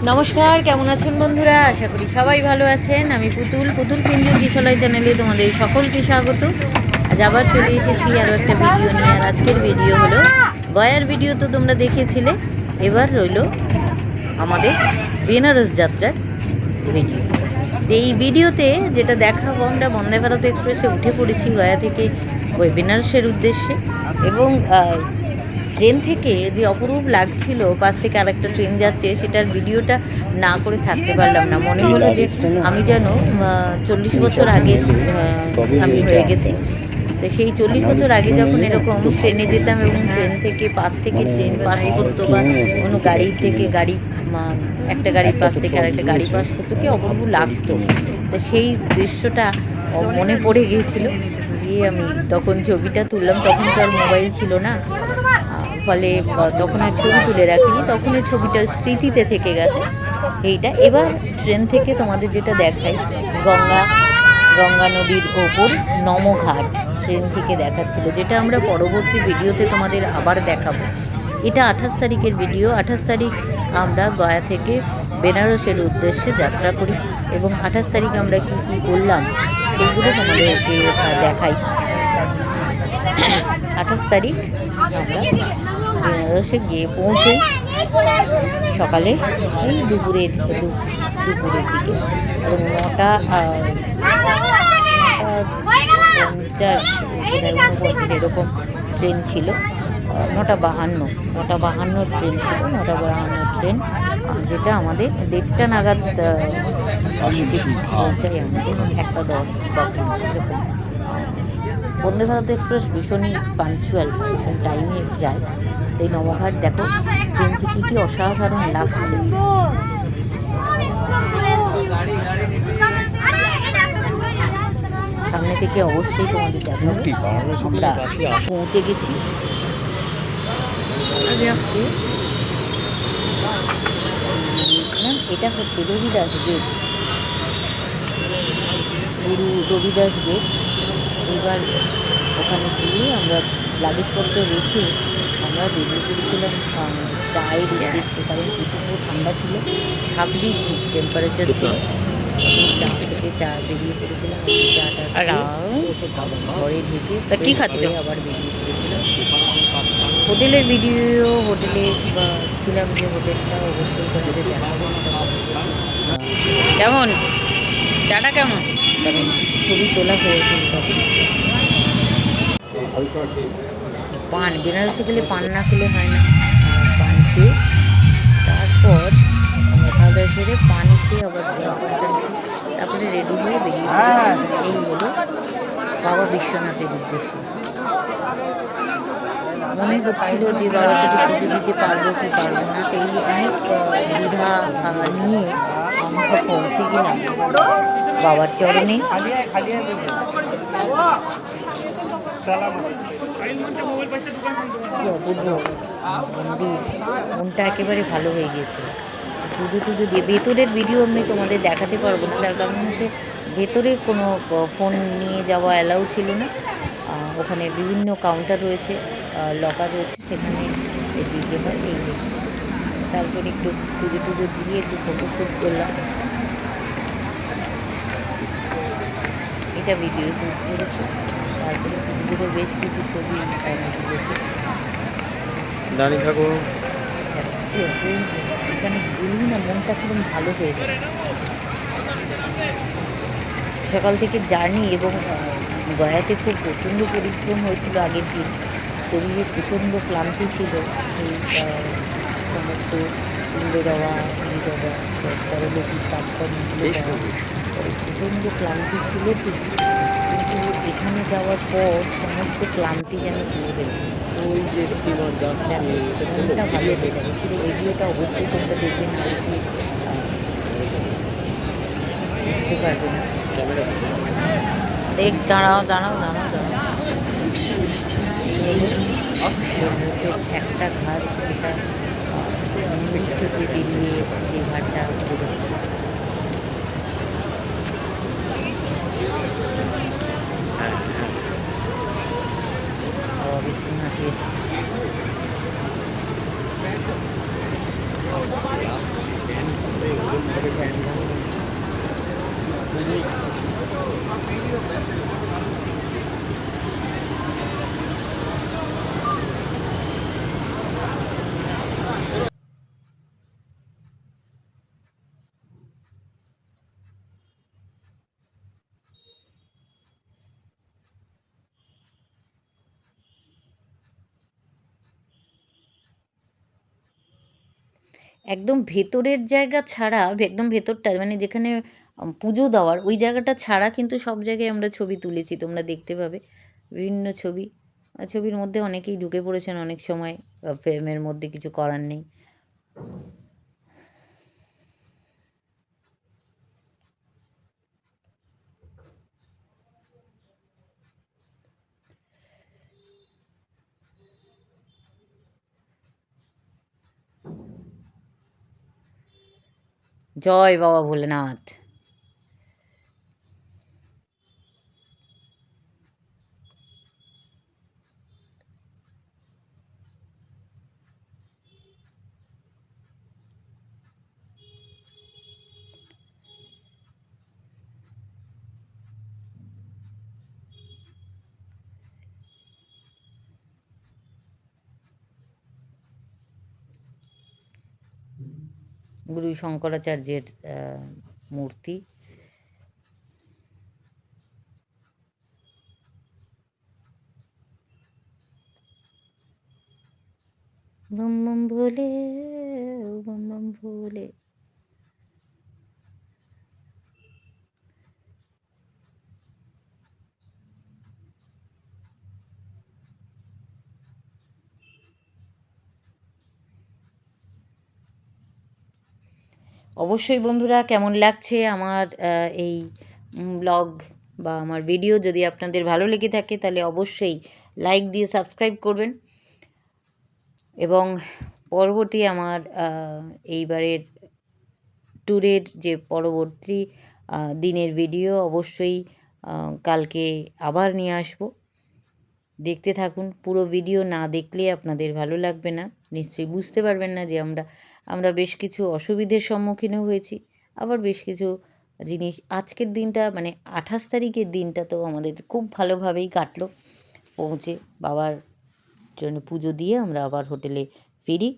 নমস্কার, কেমন আছেন বন্ধুরা? আশা করি সবাই ভালো আছেন। আমি পুতুল পিঞ্জুর কিশলয় চ্যানেলে তোমাদের সকলকে স্বাগত। আজ আবার চলে এসেছি আরও একটা ভিডিও নিয়ে। আর আজকের ভিডিও হলো গয়ার ভিডিও, তো তোমরা দেখেছিলে। এবার রইল আমাদের বেনারস যাত্রার ভিডিও। এই ভিডিওতে যেটা দেখাবো, আমরা বন্দে ভারত এক্সপ্রেসে উঠে পড়েছি গয়া থেকে ওই বেনারসের উদ্দেশ্যে। এবং ট্রেন থেকে যে অপরূপ লাগছিল, পাশ থেকে আরেকটা ট্রেন যাচ্ছে, সেটার ভিডিওটা না করে থাকতে পারলাম না। মনে হলো যে আমি যেন 40 বছর আগে আমি হয়ে গেছি। তো সেই 40 বছর আগে যখন এরকম ট্রেনে যেতাম এবং ট্রেন থেকে পাশ থেকে ট্রেন পাস করতো, বা কোনো গাড়ি থেকে গাড়ি, একটা গাড়ির পাশ থেকে আরেকটা গাড়ি পাস করতো, কি অপূর্ব লাগতো। তো সেই দৃশ্যটা মনে পড়ে গিয়েছিল। দিয়ে আমি তখন ছবিটা তুললাম। তখন তো আর মোবাইল ছিল না, ফলে তখন আর ছবি তুলে রাখিনি। তখন এই ছবিটা স্মৃতিতে থেকে গেছে এইটা। এবার ট্রেন থেকে তোমাদের যেটা দেখাই, গঙ্গা নদীর ওপর নমঘাট ট্রেন থেকে দেখাচ্ছিল, যেটা আমরা পরবর্তী ভিডিওতে তোমাদের আবার দেখাবো। এটা 28 তারিখের ভিডিও। 28 তারিখ আমরা গয়া থেকে বেনারসের উদ্দেশ্যে যাত্রা করি, এবং 28 তারিখ আমরা কি কি করলাম সেইগুলো তোমাদেরকে দেখাই। 28 তারিখ আমরা বেনারসে গিয়ে পৌঁছে সকালে এই দুপুরের দিকে, এবং 9:50 এরকম ট্রেন ছিল। 9:52 ট্রেন ছিল। 9:52 ট্রেন, যেটা আমাদের 1:30 নাগাদ পৌঁছাই আমাদের 1:10 এরকম। বন্দে ভারত এক্সপ্রেস ভীষণই পাঞ্চুয়াল, ভীষণ টাইমে যায়। এই নমঘাট দেখো ট্রেন থেকে কি অসাধারণ লাগছে। সামনে থেকে অবশ্যই তোমাদের দেখাবো। আমরা পৌঁছে গেছি। এটা হচ্ছে রবিদাস গেট, গুরু রবিদাস গেট। এবার ওখানে গিয়ে আমরা লাগেজপত্র রেখে আমরা বেরিয়ে পড়েছিলাম চায়ের উদ্দেশ্যে, কারণ প্রচণ্ড ঠান্ডা ছিল, 7 ডিগ্রি টেম্পারেচার ছিল। চা থেকে চা বেরিয়ে পড়েছিলাম, চাটা ঘরে ঢুকে কী খাচ্ছ আবার বেরিয়ে পড়েছিলাম। হোটেলের ভিডিও, হোটেলে ছিলাম যে হোটেলটা অবশ্যই তোমাদের দেখাবো। কেমন চাটা কেমন, কারণ ছবি তোলা হয়েছিল তখন। পান, বেনারসে গেলে পান না খেলে হয় না। পান খেয়ে তারপর খাওয়া দাওয়া সেরে পান খেয়ে আবার তারপরে রেডি হয়ে বেরিয়ে এই হলো বাবা বিশ্বনাথের উদ্দেশ্যে। মনে হচ্ছিল যে বাবাকে পুজো দিতে পারবো কি পারবো না, তো এই অনেক দ্বিধা নিয়ে আমরা পৌঁছে গেলাম বাবার চরণে। কি অপূর্ব মন্দির, মনটা একেবারে ভালো হয়ে গিয়েছিল। পুজো টুজো দিয়ে ভেতরের ভিডিও আমি তোমাদের দেখাতে পারবো না, তার কারণ হচ্ছে ভেতরে কোনো ফোন নিয়ে যাওয়া অ্যালাউ ছিল না। ওখানে বিভিন্ন কাউন্টার রয়েছে, লকার রয়েছে, সেখানে দিতে হয়। এই যে তারপরে একটু পুজো টুজো দিয়ে একটু ফটোশ্যুট করলাম। এটা ভিডিও শ্যুট করেছে, তারপরে পুজোর বেশ কিছু ছবি আমি তুলেছি। দাঁড়িয়ে থাকো। এখানে গেলেই না মনটা খুব ভালো হয়ে যায়। সকাল থেকে জার্নি, এবং গয়াতে খুব প্রচণ্ড পরিশ্রম হয়েছিল আগের দিন। শরীরে প্রচণ্ড ক্লান্তি ছিল, সমস্ত কুমড়ো দেওয়া, সব পরলৌকিক কাজকর্মগুলো প্রচণ্ড ক্লান্তি ছিল ঠিক, কিন্তু এখানে যাওয়ার পর সমস্ত ক্লান্তি যেন দূর হয়ে গেল। মনটা ভালো হয়ে যাবে। পুরো ভিডিওটা অবশ্যই তোমরা দেখবে, না দেখলে বুঝতে পারবে না। দেখ, দাঁড়াও। একটা ঘাট, যেটা থেকে বেরিয়ে যে ঘাটটা বেরোচ্ছে, বিশ্বনাথের একদম ভেতরের জায়গা ছাড়া একদম ভেতরটা মানে যেখানে পুজো দেওয়ার ওই জায়গাটা ছাড়া কিন্তু সব জায়গায় আমরা ছবি তুলেছি, তোমরা দেখতে পাবে বিভিন্ন ছবি। ছবির মধ্যে অনেকেই ঢুকে পড়েছেন অনেক সময়, ফ্রেমের মধ্যে কিছু করার নেই। জয় বাবা ভোলেনাথ। গুরু শঙ্করাচার্যের মূর্তি। বম বম ভোলে, বম বম ভোলে। অবশ্যই বন্ধুরা কেমন লাগছে আমার এই ব্লগ বা আমার ভিডিও, যদি আপনাদের ভালো লেগে থাকে তাহলে অবশ্যই লাইক দিয়ে সাবস্ক্রাইব করবেন। এবং পরবর্তী আমার এইবারের ট্যুরের যে পরবর্তী দিনের ভিডিও অবশ্যই কালকে আবার নিয়ে আসব। দেখতে থাকুন, পুরো ভিডিও না দেখলে আপনাদের ভালো লাগবে না, নিশ্চয়ই বুঝতে পারবেন না যে আমরা বেশ কিছু অসুবিধের সম্মুখীনও হয়েছি, আবার বেশ কিছু জিনিস। আজকের দিনটা মানে 28 তারিখের দিনটা তো আমাদের খুব ভালোভাবেই কাটলো। পৌঁছে বাবার জন্য পুজো দিয়ে আমরা আবার হোটেলে ফিরি।